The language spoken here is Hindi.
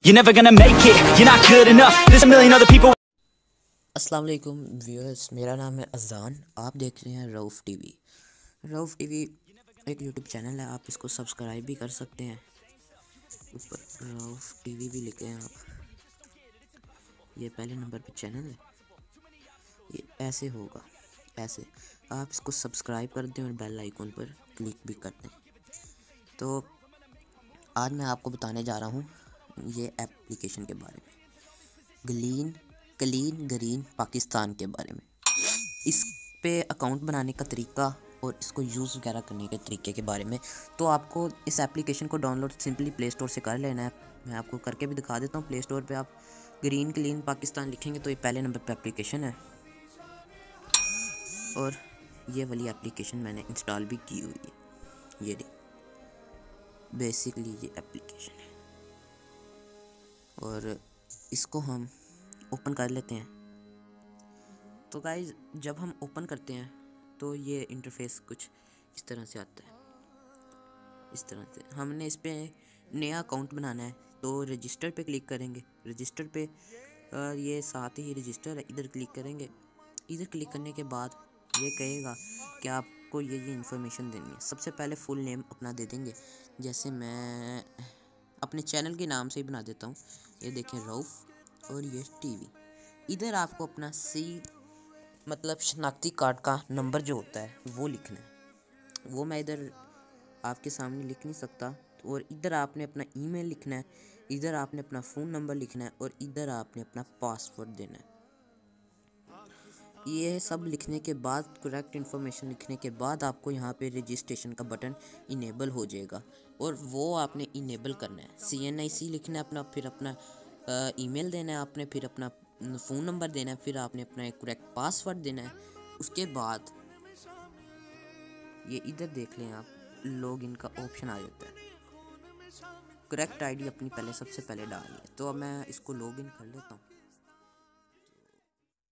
You're never gonna make it, you're not good enough. There's a million other people. अस्सलाम वालेकुम व्यूअर्स, मेरा नाम है अज़ान। आप देख रहे हैं रऊफ़ टीवी। रऊफ़ टीवी एक यूट्यूब चैनल है, आप इसको सब्सक्राइब भी कर सकते हैं। ऊपर रऊफ़ टीवी भी लिखे हैं आप। ये पहले नंबर पे चैनल है, ये ऐसे होगा, ऐसे आप इसको सब्सक्राइब कर दें और बेल आइकन पर क्लिक भी कर दें। तो आज मैं आपको बताने जा रहा हूँ ये एप्लीकेशन के बारे में, क्लीन ग्रीन पाकिस्तान के बारे में। इस पे अकाउंट बनाने का तरीका और इसको यूज़ वगैरह करने के तरीके के बारे में। तो आपको इस एप्लीकेशन को डाउनलोड सिंपली प्ले स्टोर से कर लेना है। मैं आपको करके भी दिखा देता हूँ। प्ले स्टोर पे आप क्लीन पाकिस्तान लिखेंगे तो ये पहले नंबर पे एप्लीकेशन है, और ये वाली एप्लीकेशन मैंने इंस्टॉल भी की हुई है। ये बेसिकली ये एप्लीकेशन है, और इसको हम ओपन कर लेते हैं। तो गाइज, जब हम ओपन करते हैं तो ये इंटरफेस कुछ इस तरह से आता है। इस तरह से हमने इस पे नया अकाउंट बनाना है, तो रजिस्टर पे क्लिक करेंगे। रजिस्टर पे ये साथ ही रजिस्टर है, इधर क्लिक करेंगे। इधर क्लिक करने के बाद ये कहेगा कि आपको ये इन्फॉर्मेशन देनी है। सबसे पहले फुल नेम अपना दे देंगे, जैसे मैं अपने चैनल के नाम से ही बना देता हूँ। ये देखें, रऊफ़ और ये टीवी। इधर आपको अपना मतलब शनाख्ती कार्ड का नंबर जो होता है वो लिखना है। वो मैं इधर आपके सामने लिख नहीं सकता। और इधर आपने अपना ईमेल लिखना है, इधर आपने अपना फ़ोन नंबर लिखना है, और इधर आपने अपना पासवर्ड देना है। ये सब लिखने के बाद, करेक्ट इन्फॉर्मेशन लिखने के बाद, आपको यहाँ पे रजिस्ट्रेशन का बटन इनेबल हो जाएगा, और वो आपने इनेबल करना है। CNIC लिखना है अपना, फिर अपना ईमेल देना है आपने, फिर अपना फ़ोन नंबर देना है, फिर आपने अपना एक करेक्ट पासवर्ड देना है। उसके बाद ये इधर देख लें आप, लॉगिन का ऑप्शन आ जाता है। करेक्ट आईडी अपनी पहले सबसे पहले डालिए। तो अब मैं इसको लॉगिन कर लेता हूँ।